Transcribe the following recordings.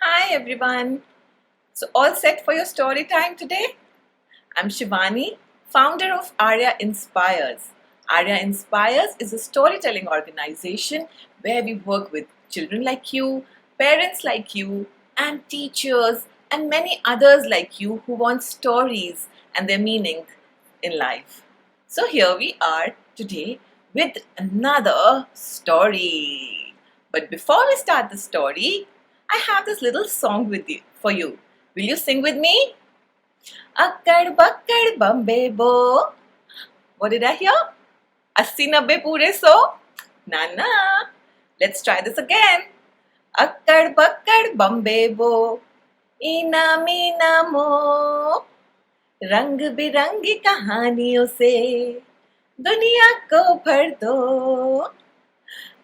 Hi everyone. So all set for your story time today? I'm Shivani, founder of Aryah Inspires. Aryah Inspires is a storytelling organization where we work with children like you, parents like you, and teachers and many others like you who want stories and their meaning in life. So here we are today with another story. But before we start the story, I have this little song with you for you. Will you sing with me? Akkad bakkad Bombay bo. What did I hear? 80-90 pure so? Na na. Let's try this again. Akkad bakkad Bombay bo. Ina Meena mo. रंग बिरंगी कहानियों से दुनिया को भर दो.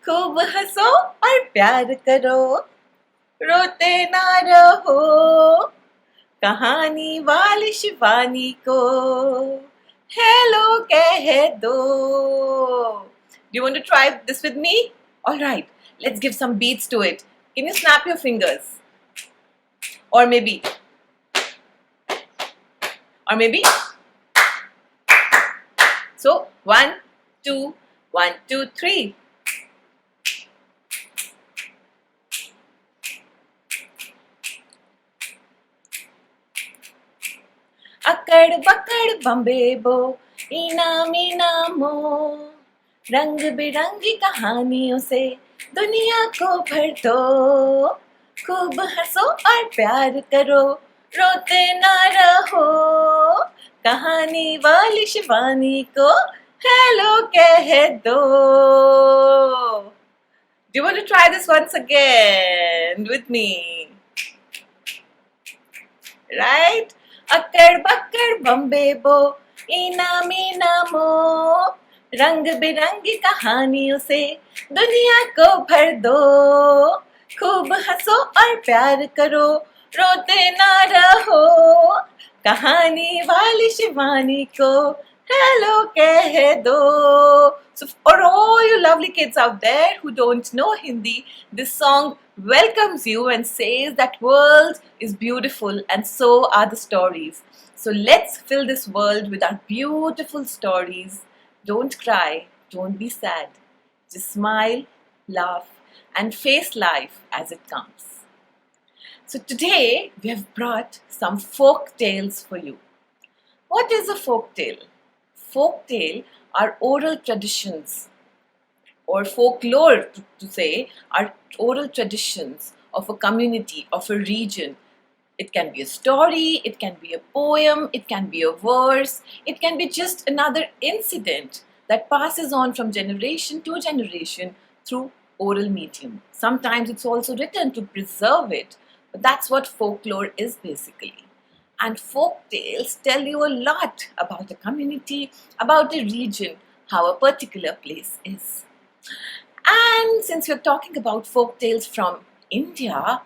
खूब हंसो और प्यार करो. रोते ना रहो. कहानी वाली शिवानी को हेलो कह दो. Do you want to try this with me? Alright, let's give some beats to it. Can you snap your fingers? Or maybe. So, 1, 2, 1, 2, 3. अकड़ बकड़ बम्बे बो. ईना मीना मो. रंग बिरंगी कहानियों से दुनिया को भर दो. खूब हंसो और प्यार करो. रोते ना रहो. कहानी वाली शिवानी को हेलो कह दो. Do you want to try this once again with me? Right? अक्कड़ बक्कड़ Bombay बो. ईना मीना मो. रंग बिरंगी कहानियों से दुनिया को भर दो. खूब हंसो और प्यार करो. रोते ना रहो. कहानी वाली शिवानी को हेलो कह दो. So for all you lovely kids out there who don't know Hindi, this song welcomes you and says that world is beautiful and so are the stories. So let's fill this world with our beautiful stories. Don't cry, don't be sad. Just smile, laugh and face life as it comes. So today we have brought some folk tales for you. What is a folk tale? Folk tale are oral traditions, or folklore to say, are oral traditions of a community, of a region. It can be a story, it can be a poem, it can be a verse, it can be just another incident that passes on from generation to generation through oral medium. Sometimes it's also written to preserve it, but that's what folklore is basically. And folk tales tell you a lot about a community, about a region, how a particular place is. And since we're talking about folk tales from India,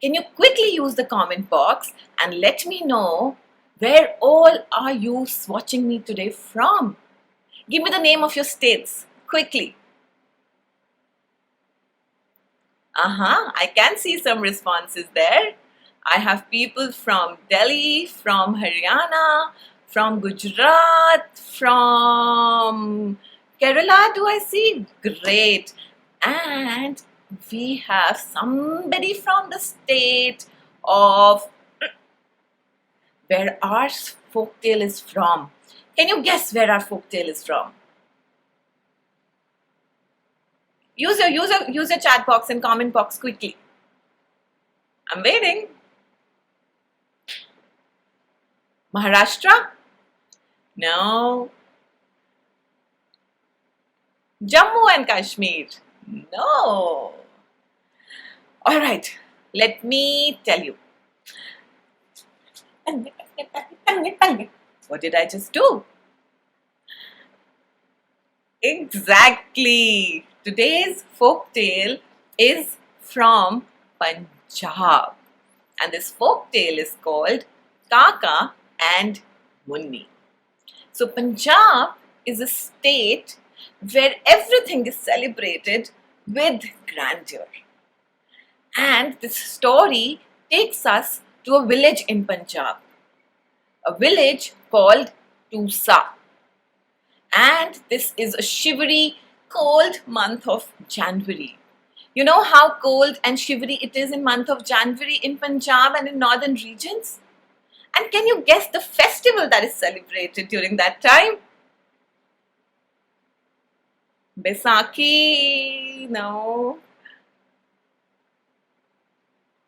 can you quickly use the comment box and let me know where all are you watching me today from? Give me the name of your states quickly. I can see some responses there. I have people from Delhi, from Haryana, from Gujarat, from Kerala, do I see? Great. And we have somebody from the state of where our folktale is from. Can you guess where our folktale is from? Use your chat box and comment box quickly. I'm waiting. Maharashtra? No. Jammu and Kashmir? No. Alright, let me tell you. What did I just do? Exactly. Today's folk tale is from Punjab. And this folk tale is called Kaka and Munni. So Punjab is a state where everything is celebrated with grandeur. And this story takes us to a village in Punjab, a village called Tusa. And this is a shivery, cold month of January. You know how cold and shivery it is in month of January in Punjab and in northern regions? And can you guess the festival that is celebrated during that time? Baisakhi? No.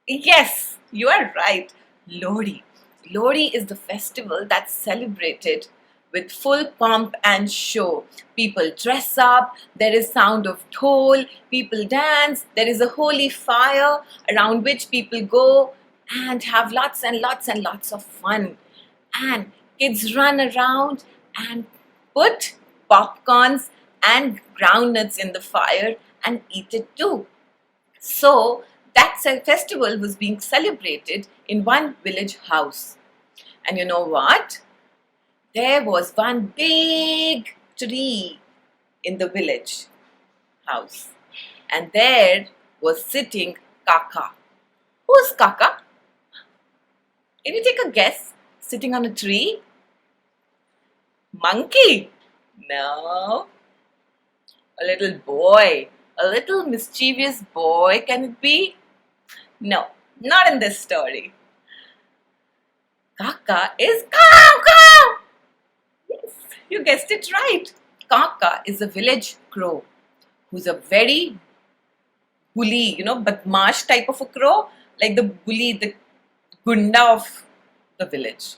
Yes, you are right. Lodi. Lodi is the festival that's celebrated with full pomp and show. People dress up, there is sound of dhol, people dance, there is a holy fire around which people go and have lots and lots and lots of fun. And kids run around and put popcorns and groundnuts in the fire and eat it too. So that festival was being celebrated in one village house. And you know what? There was one big tree in the village house. And there was sitting Kaka. Who's Kaka? Can you take a guess? Sitting on a tree? Monkey? No. A little boy. A little mischievous boy, can it be? No, not in this story. Kaka is cow, cow! Yes, you guessed it right. Kaka is a village crow who's a very bully, badmash type of a crow, like the bully, the gunda of the village.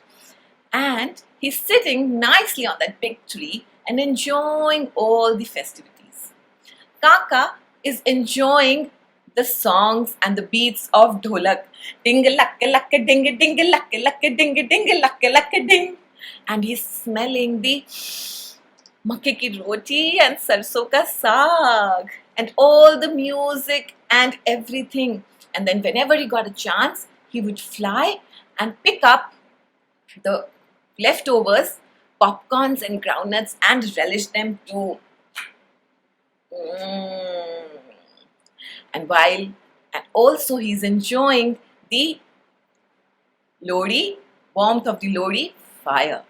And he's sitting nicely on that big tree and enjoying all the festivities. Kaka is enjoying the songs and the beats of dholak. Ding lakka lakka ding ding lakka lakka ding ding lakka lakka ding. And he's smelling the makke ki roti and sarson ka saag and all the music and everything. And then whenever he got a chance, he would fly and pick up the leftovers, popcorns and groundnuts and relish them too. And also he's enjoying the Lodi, warmth of the Lodi fire.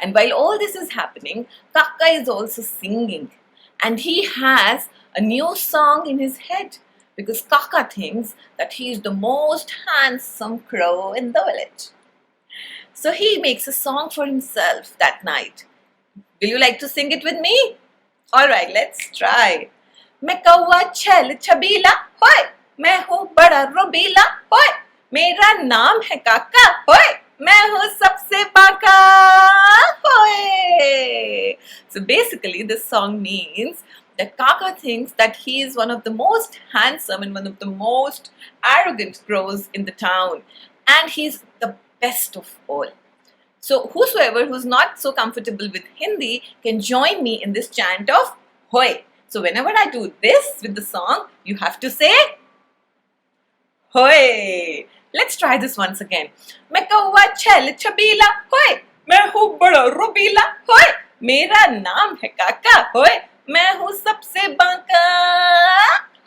And while all this is happening, Kaka is also singing. And he has a new song in his head because Kaka thinks that he is the most handsome crow in the village. So he makes a song for himself that night. Will you like to sing it with me? Alright, let's try. मैं कौवा छल छबीला होए, मैं हूँ बड़ा रोबीला होए, मेरा नाम है काका होए, मैं हूँ सबसे बाका होए. So basically this song means that Kaka thinks that he is one of the most handsome and one of the most arrogant crows in the town, and he's the best of all. So whosoever who's not so comfortable with Hindi can join me in this chant of Hoy. So whenever I do this with the song, you have to say Hoy. Let's try this once again. मैं कौवा छल छबीला होय, मैं हूँ बड़ा रोबीला होय, मेरा नाम है काका होय, मैं हूँ सबसे बांका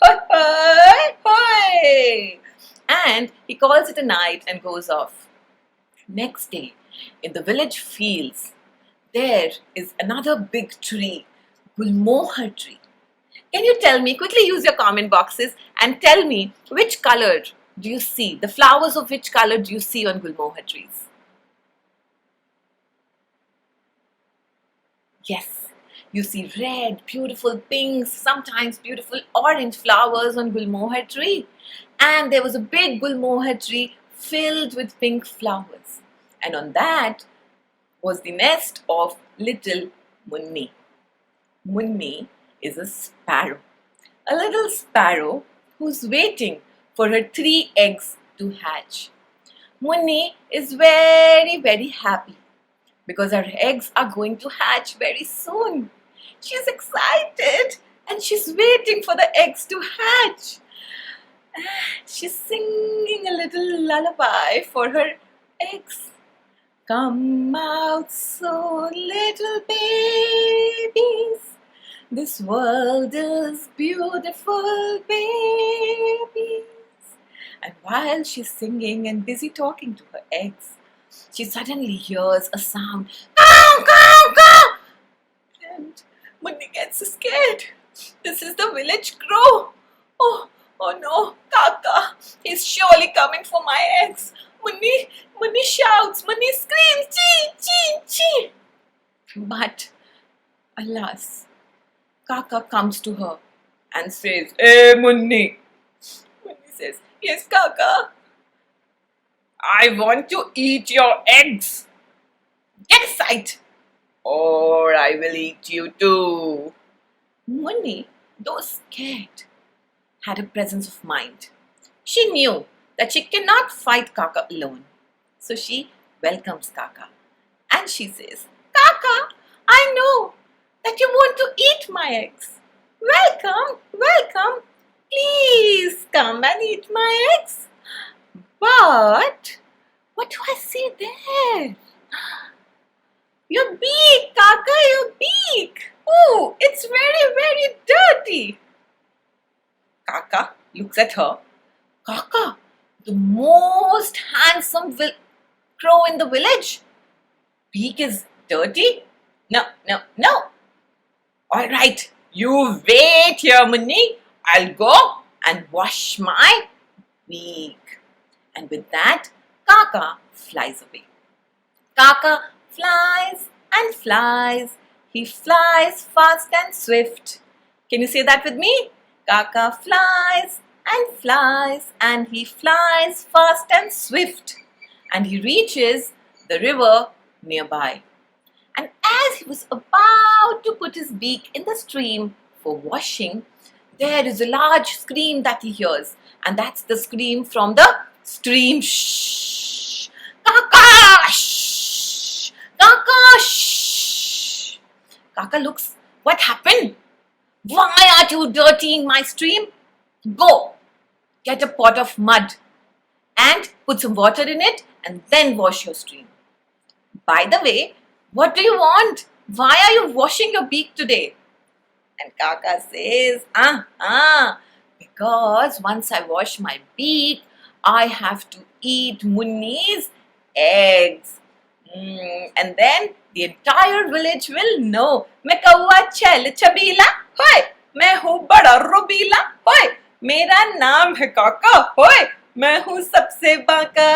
होय होय होय. And he calls it a night and goes off. Next day, in the village fields, there is another big tree, Gulmohar tree. Can you tell me, quickly use your comment boxes and tell me which color do you see, the flowers of which color do you see on Gulmohar trees? Yes, you see red, beautiful pinks, sometimes beautiful orange flowers on Gulmohar tree. And there was a big Gulmohar tree filled with pink flowers. And on that was the nest of little Munni. Munni is a sparrow. A little sparrow who's waiting for her 3 eggs to hatch. Munni is very, very happy because her eggs are going to hatch very soon. She's excited and she's waiting for the eggs to hatch. And she's singing a little lullaby for her eggs. Come out soon, little babies. This world is beautiful, babies. And while she's singing and busy talking to her eggs, she suddenly hears a sound. Caw, caw, caw! And Munni gets scared. This is the village crow. Oh, oh no, Kaka, he's surely coming for my eggs. Munni shouts, Munni screams, chee, chee, chee. But, alas, Kaka comes to her and says, Hey, Munni. Munni says, Yes, Kaka. I want to eat your eggs. Get aside, or I will eat you too. Munni, though scared, had a presence of mind. She knew that she cannot fight Kaka alone. So she welcomes Kaka and she says, Kaka, I know that you want to eat my eggs. Welcome, welcome. Please come and eat my eggs. But what do I see there? Your beak, Kaka, your beak. Oh, it's very, very dirty. Kaka looks at her. Kaka, the most handsome crow in the village. Beak is dirty? No, no, no. All right, you wait here, Munni. I'll go and wash my beak. And with that, Kaka flies away. Kaka flies and flies. He flies fast and swift. Can you say that with me? Kaka flies and flies, and he flies fast and swift. And he reaches the river nearby. And as he was about to put his beak in the stream for washing, there is a large scream that he hears. And that's the scream from the stream. Shh! Kaka! Shh! Kaka! Shh! Kaka looks. What happened? Why are you dirtying my stream? Go! Get a pot of mud and put some water in it and then wash your stream. By the way, what do you want? Why are you washing your beak today? And Kaka says, because once I wash my beak, I have to eat Munni's eggs. And then the entire village will know. मैं कौवा छल छबीला होय, मैं हूँ बड़ा रुबीला होय, मेरा नाम है काका होय, मैं हूँ सबसे बाका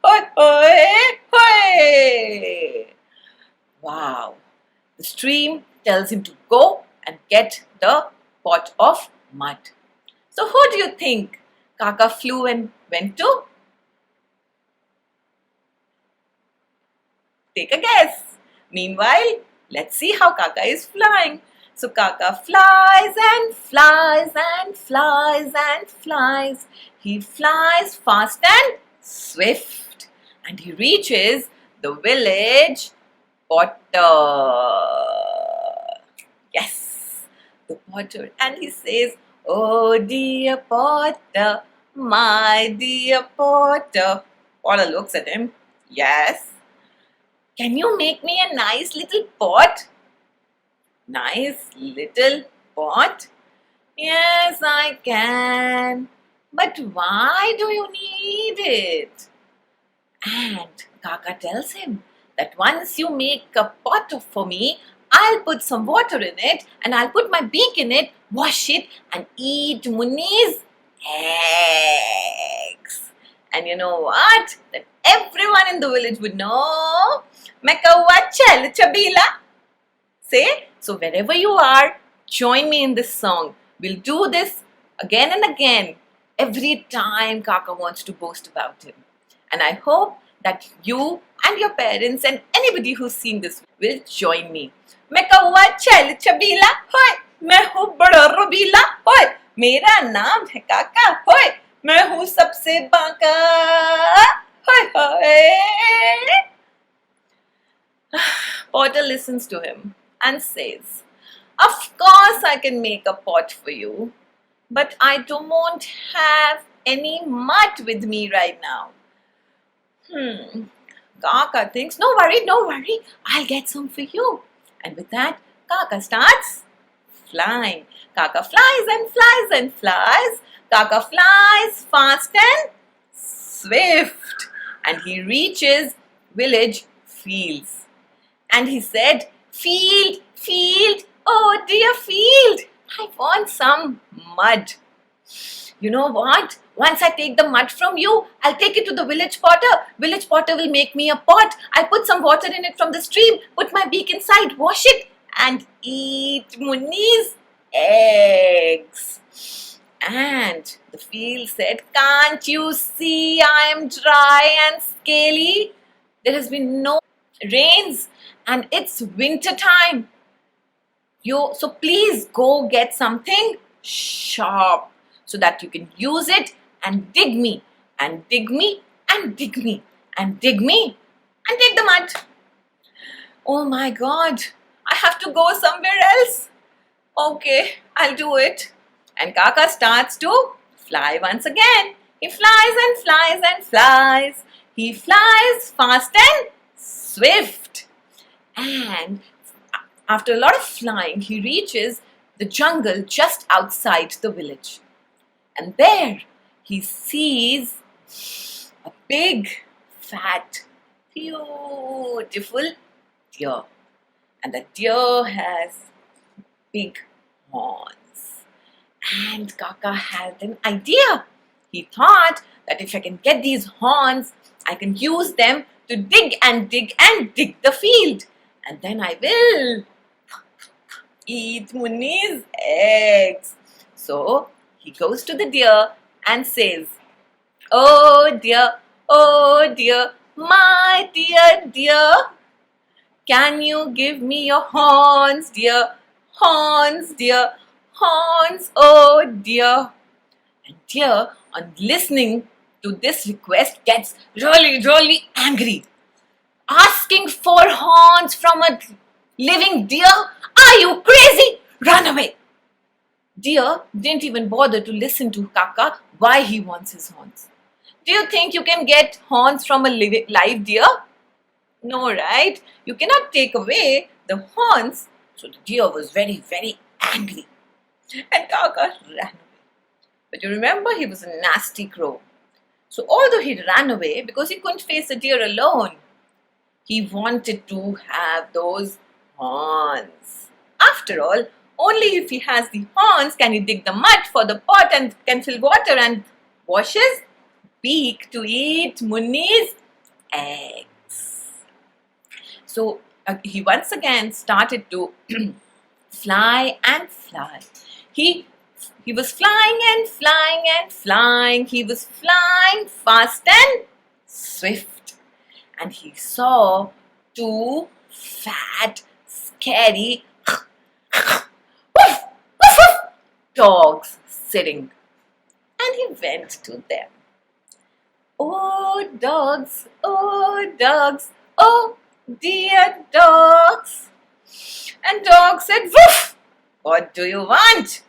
होय होय होय. Wow! The stream tells him to go and get the pot of mud. So who do you think Kaka flew and went to? Take a guess. Meanwhile, let's see how Kaka is flying. So Kaka flies and flies and flies and flies. He flies fast and swift. And he reaches the village potter. Yes, the potter. And he says, Oh dear potter, my dear potter. Potter looks at him. Yes. Can you make me a nice little pot? Nice little pot? Yes, I can. But why do you need it? And Kaka tells him that once you make a pot for me, I'll put some water in it and I'll put my beak in it, wash it and eat Munni's eggs. And you know what? That everyone in the village would know. मैं कौवा छल छबीला. Say, so wherever you are, join me in this song. We'll do this again and again every time Kaka wants to boast about him. And I hope that you and your parents and anybody who's seen this will join me. मैं कौवा छल छबीला होय, मैं हूँ बड़ा रुबीला होय, मेरा नाम है काका होय, मैं हूँ सबसे बाका होय होय. Potter listens to him and says, Of course I can make a pot for you, but I don't have any mud with me right now. Kaka thinks, no worry, I'll get some for you. And with that, Kaka starts flying. Kaka flies and flies and flies. Kaka flies fast and swift. And he reaches village fields. And he said, "Field, field, oh dear field, I want some mud. You know what? Once I take the mud from you, I'll take it to the village potter. Village potter will make me a pot. I'll put some water in it from the stream, put my beak inside, wash it, and eat Muni's eggs." And the field said, "Can't you see I am dry and scaly? There has been no rains and it's winter time. So please go get something sharp so that you can use it and dig me and dig me and dig me and dig me and dig the mud." Oh my God, I have to go somewhere else. Okay, I'll do it. And Kaka starts to fly once again. He flies and flies and flies. He flies fast and swift. And after a lot of flying, he reaches the jungle just outside the village. And there he sees a big, fat, beautiful deer. And the deer has big horns. And Kaka had an idea. He thought that if I can get these horns, I can use them to dig and dig and dig the field. And then I will eat Muni's eggs. So he goes to the deer and says, oh dear, my dear, can you give me your horns, dear, horns, dear, horns, oh dear. And deer, on listening to this request, gets really angry. Asking for horns from a living deer? Are you crazy? Run away. Deer didn't even bother to listen to Kaka why he wants his horns. Do you think you can get horns from a live deer? No, right? You cannot take away the horns. So the deer was very angry. And Kaka ran away. But you remember, he was a nasty crow. So although he ran away because he couldn't face the deer alone, he wanted to have those horns. After all, only if he has the horns can he dig the mud for the pot and can fill water and wash his beak to eat Muni's eggs. So he once again started to fly and fly. He was flying and flying and flying. He was flying fast and swift. And he saw two fat, scary dogs sitting. And he went to them. Oh dogs, oh dear dogs. And dog said, "Woof! What do you want?"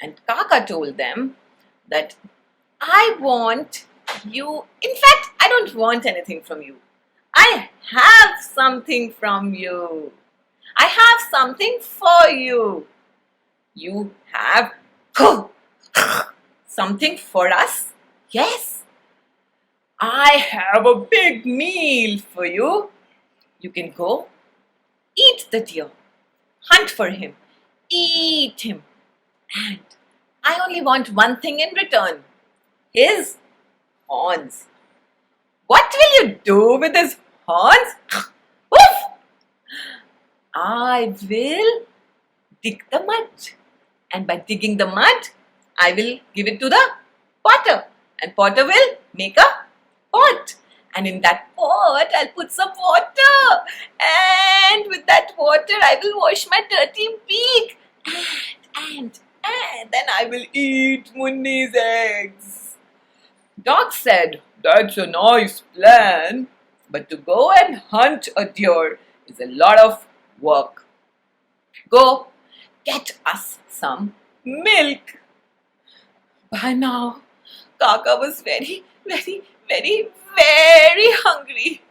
And Kaka told them that I want you. In fact, I don't want anything from you. I have something from you. I have something for you. You have something for us? Yes. I have a big meal for you. You can go, eat the deer, hunt for him, eat him. And I only want one thing in return, his horns. What will you do with his horns? Woof! I will dig the mud. And by digging the mud, I will give it to the potter. And potter will make a pot. And in that pot, I'll put some water. And with that water, I will wash my dirty beak. And then I will eat Muni's eggs. Dog said, "That's a nice plan, but to go and hunt a deer is a lot of work. Go, get us some milk." By now, Kaka was very hungry,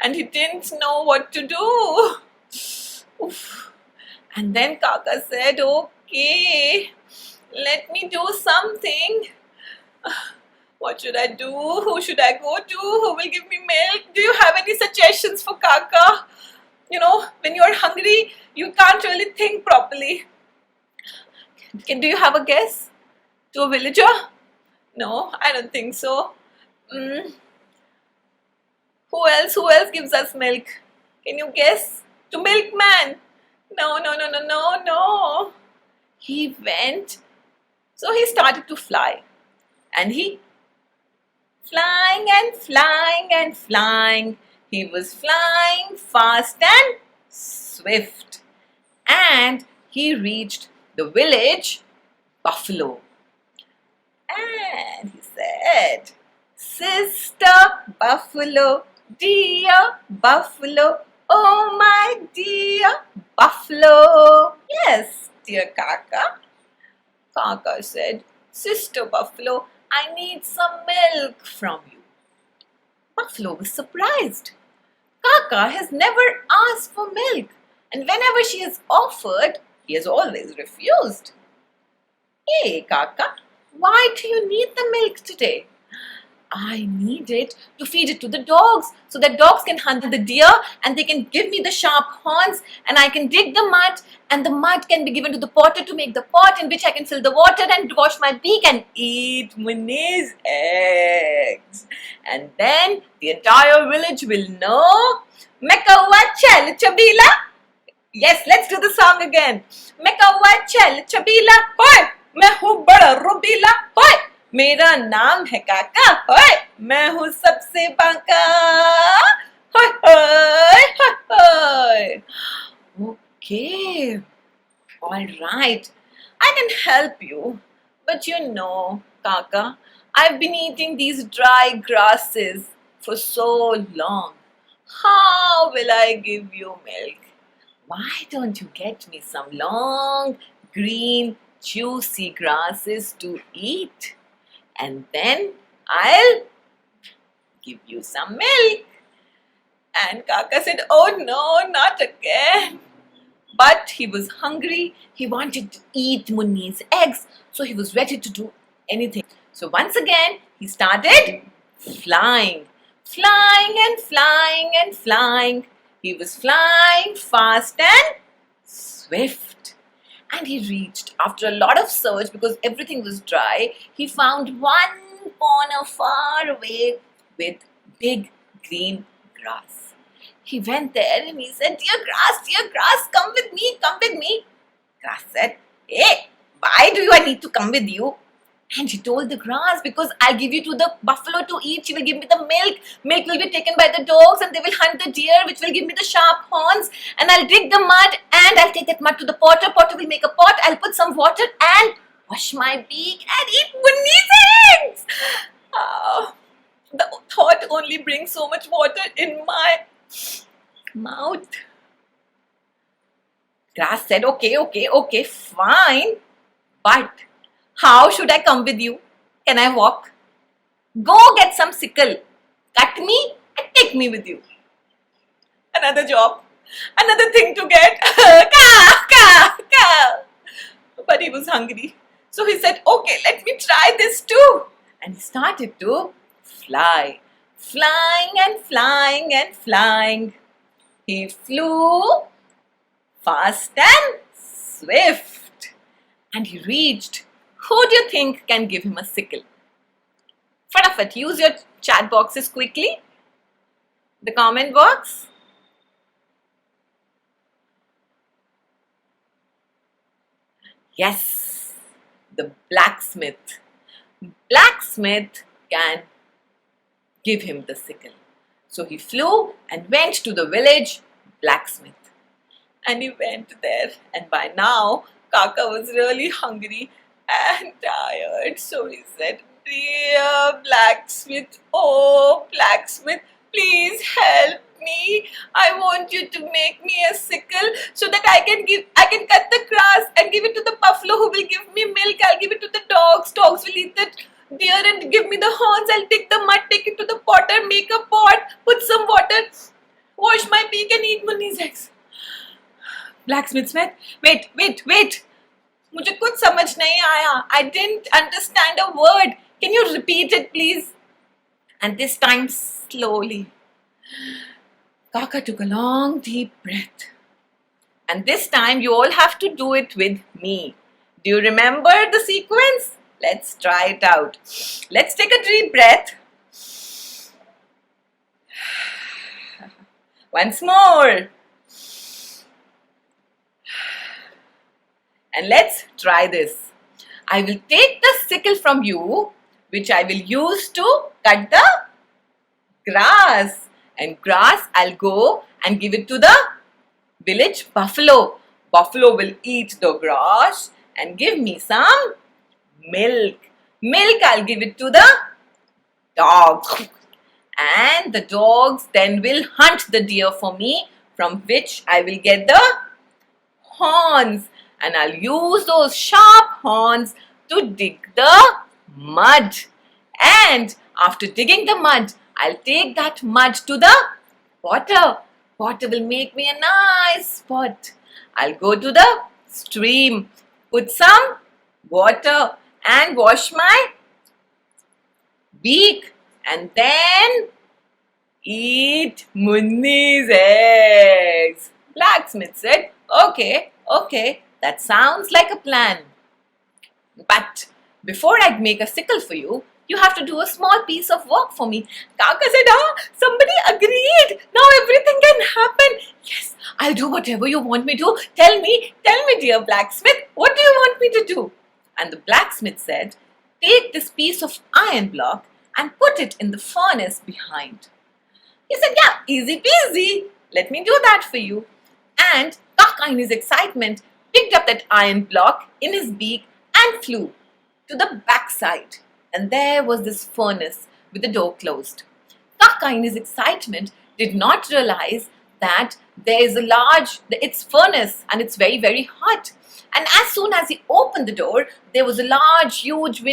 and he didn't know what to do. Oof. And then Kaka said, okay, let me do something. What should I do? Who should I go to? Who will give me milk? Do you have any suggestions for Kaka? You know, when you're hungry, you can't really think properly. Do you have a guess? To a villager? No, I don't think so. Who else? Who else gives us milk? Can you guess? To milkman? No, no, no, no, no, no. He went. So he started to fly. And he flying and flying and flying. He was flying fast and swift. And he reached the village Buffalo. And he said, Sister Buffalo, dear Buffalo, oh my dear Buffalo. Yes, dear Kaka. Kaka said, Sister Buffalo, I need some milk from you. Buffalo was surprised. Kaka has never asked for milk, and whenever she has offered, he has always refused. Hey, Kaka, why do you need the milk today? I need it to feed it to the dogs so that dogs can hunt the deer and they can give me the sharp horns and I can dig the mud and the mud can be given to the potter to make the pot in which I can fill the water and wash my beak and eat Muni's eggs. And then the entire village will know. Mekawa chal chabila. Yes, let's do the song again. Mekawa chal chabila. Hoy, मैं हूँ बड़ा रुबीला. होय, मेरा नाम है काका. होय, मैं हूँ सबसे बांका. होय होय होय होय. Okay, all right. I can help you, but you know, Kaka, I've been eating these dry grasses for so long. How will I give you milk? Why don't you get me some long, green, juicy grasses to eat? And then I'll give you some milk. And Kaka said, oh no, not again. But he was hungry. He wanted to eat Muni's eggs. So he was ready to do anything. So once again, he started flying. Flying and flying and flying. He was flying fast and swift. And he reached, after a lot of search, because everything was dry, he found one corner far away with big green grass. He went there and he said, dear grass, come with me, come with me. Grass said, hey, why do I need to come with you? And he told the grass, because I'll give you to the buffalo to eat. She will give me the milk. Milk will be taken by the dogs and they will hunt the deer, which will give me the sharp horns. And I'll dig the mud and I'll take that mud to the potter. Potter will make a pot. I'll put some water and wash my beak and eat Muni's eggs. The thought only brings so much water in my mouth. Grass said, okay, fine. But how should I come with you? Can I walk? Go get some sickle. Cut me and take me with you. Another job. Another thing to get. But he was hungry. So he said, okay, let me try this too. And he started to fly. Flying and flying and flying. He flew fast and swift. And he reached. Who do you think can give him a sickle? Fatafat, use your chat boxes quickly. The comment box. Yes, the blacksmith. Blacksmith can give him the sickle. So he flew and went to the village blacksmith. And he went there. And by now, Kaka was really hungry and tired. So he said, dear blacksmith, oh blacksmith, please help me. I want you to make me a sickle so that I can cut the grass and give it to the buffalo who will give me milk. I'll give it to the dogs. Dogs will eat the deer and give me the horns. I'll take the mud, take it to the potter, make a pot, put some water, wash my beak and eat Muni's eggs. Blacksmith said, wait. मुझे कुछ समझ नहीं आया. I didn't understand a word. Can you repeat it, please? And this time, slowly, Kaka took a long, deep breath. And this time, you all have to do it with me. Do you remember the sequence? Let's try it out. Let's take a deep breath. Once more. And let's try this. I will take the sickle from you, which I will use to cut the grass. And grass, I'll go and give it to the village buffalo. Buffalo will eat the grass and give me some milk. Milk, I'll give it to the dogs. And the dogs then will hunt the deer for me, from which I will get the horns. And I'll use those sharp horns to dig the mud. And after digging the mud, I'll take that mud to the water. Water will make me a nice pot. I'll go to the stream, put some water and wash my beak. And then eat Munni's eggs. Blacksmith said, okay, that sounds like a plan. But before I make a sickle for you, you have to do a small piece of work for me. Kaka said, somebody agreed. Now everything can happen. Yes, I'll do whatever you want me to. Tell me, dear blacksmith, what do you want me to do? And the blacksmith said, take this piece of iron block and put it in the furnace behind. He said, yeah, easy peasy. Let me do that for you. And Kaka, in his excitement, picked up that iron block in his beak and flew to the backside. And there was this furnace with the door closed. Kaka, in his excitement, did not realize that there is it's furnace and it's very, very hot. And as soon as he opened the door, there was a large, huge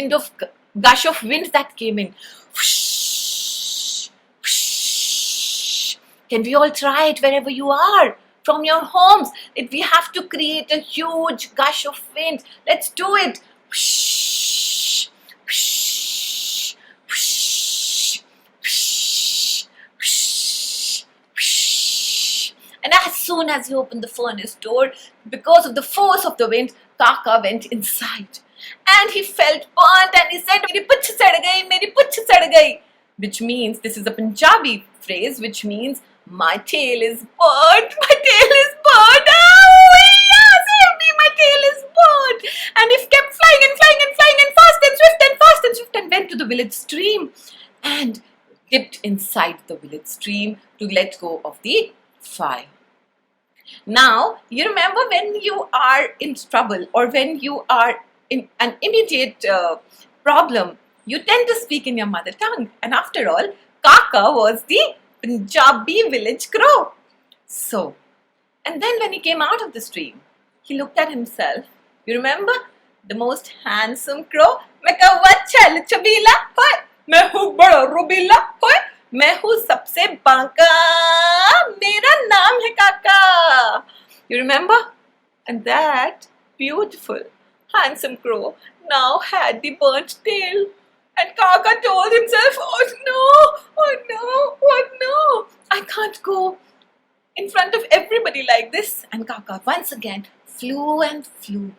gush of wind that came in. Whoosh, whoosh. Can we all try it wherever you are? From your homes, we have to create a huge gush of wind. Let's do it. Whoosh, whoosh, whoosh, whoosh, whoosh, whoosh. And as soon as he opened the furnace door, because of the force of the wind, Kaka went inside. And he felt burnt and he said, "Meri puch sad gayi, meri puch sad gayi," which means, this is a Punjabi phrase, which means, my tail is burnt, my tail is burnt. Oh, yeah, save me, my tail is burnt. And he kept flying and flying and flying and fast and swift and fast and swift and went to the village stream and dipped inside the village stream to let go of the fire. Now, you remember when you are in trouble or when you are in an immediate problem, you tend to speak in your mother tongue. And after all, Kaka was the Punjabi village crow. So, and then when he came out of the stream, he looked at himself. You remember? The most handsome crow. मैं कौवा छल छबीला होय, मैं हूँ बड़ा रुबीला होय, मैं हूँ सबसे बांका, मेरा नाम है काका. You remember? And that beautiful, handsome crow now had the burnt tail. And Kaka told himself, oh no, I can't go in front of everybody like this. And Kaka once again flew and flew.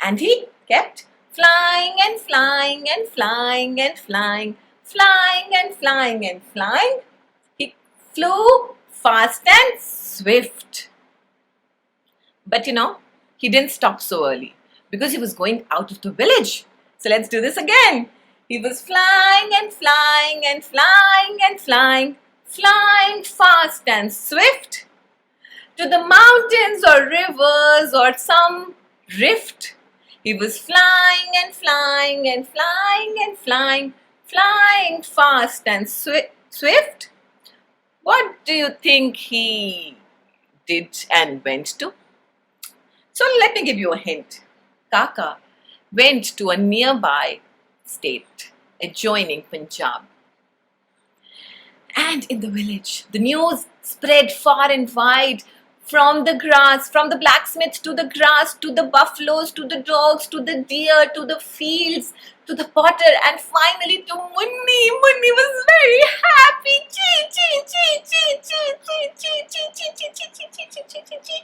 And he kept flying and flying and flying and flying, flying and flying and flying. He flew fast and swift. But he didn't stop so early because he was going out of the village. So let's do this again. He was flying and flying and flying and flying, flying fast and swift to the mountains or rivers or some rift. He was flying and flying and flying and flying, flying fast and swift. What do you think he did and went to? So let me give you a hint. Kaka went to a nearby state adjoining Punjab. And in the village, the news spread far and wide. From the grass, from the blacksmith to the grass, to the buffaloes, to the dogs, to the deer, to the fields, to the potter, and finally to Munni. Munni was very happy. Chee, chee, chee, chee, chee, chee, chee, chee, chee, chee, chee, chee, chee, chee, chee, chee, chee.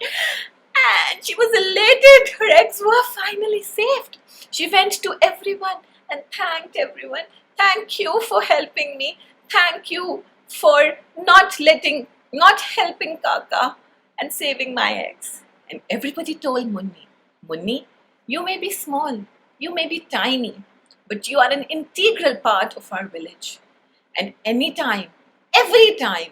And she was elated. Her eggs were finally saved. She went to everyone and thanked everyone. Thank you for helping me. Thank you for not helping Kaka and saving my eggs. And everybody told Munni, Munni, you may be small, you may be tiny, but you are an integral part of our village. And every time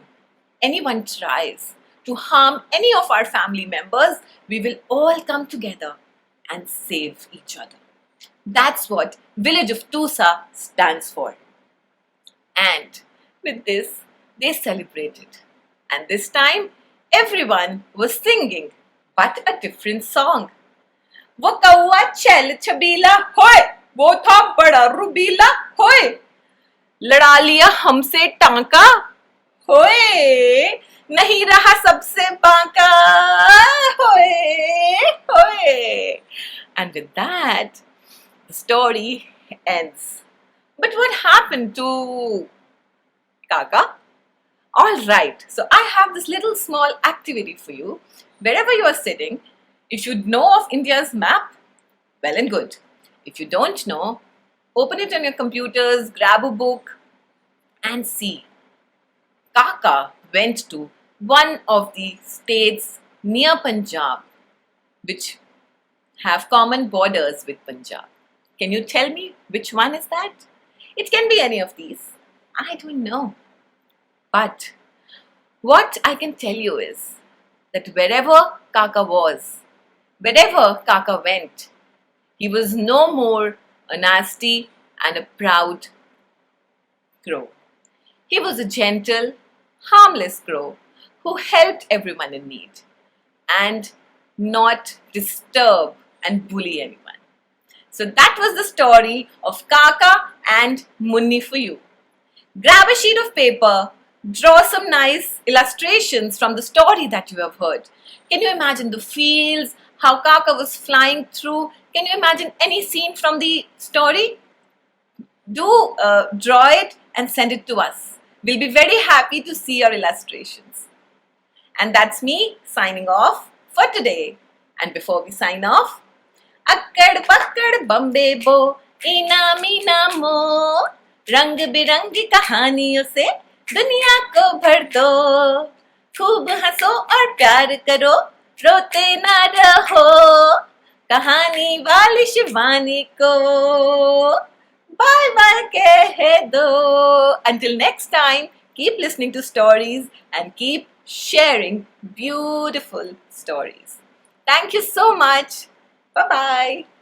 anyone tries to harm any of our family members, we will all come together and save each other. That's what Village of Tusa stands for. And with this, they celebrated. And this time, everyone was singing, but a different song. वो कौवा छैल छबीला होए, वो था बड़ा रुबीला होए, लड़ा लिया हमसे टांका होए, नहीं रहा सबसे बांका होए होए. And with that, the story ends. But what happened to Kaka? Alright, so I have this little small activity for you. Wherever you are sitting, if you know of India's map, well and good. If you don't know, open it on your computers, grab a book and see. Kaka went to one of the states near Punjab, which have common borders with Punjab. Can you tell me which one is that? It can be any of these. I don't know. But what I can tell you is that wherever Kaka was, wherever Kaka went, he was no more a nasty and a proud crow. He was a gentle, harmless crow who helped everyone in need and not disturb and bully anyone. So that was the story of Kaka and Munni for you. Grab a sheet of paper, draw some nice illustrations from the story that you have heard. Can you imagine the fields, how Kaka was flying through? Can you imagine any scene from the story? Do draw it and send it to us. We'll be very happy to see your illustrations. And that's me signing off for today. And before we sign off, Akkad pakkad bambe bo, ina meena mo, रंग बिरंगी कहानियों से दुनिया को भर दो, खूब हंसो और प्यार करो, रोते ना रहो, कहानी वाली शिवानी को बाय बाय कह दो. Until next time, keep listening to stories and keep sharing beautiful stories. Thank you so much. Bye bye.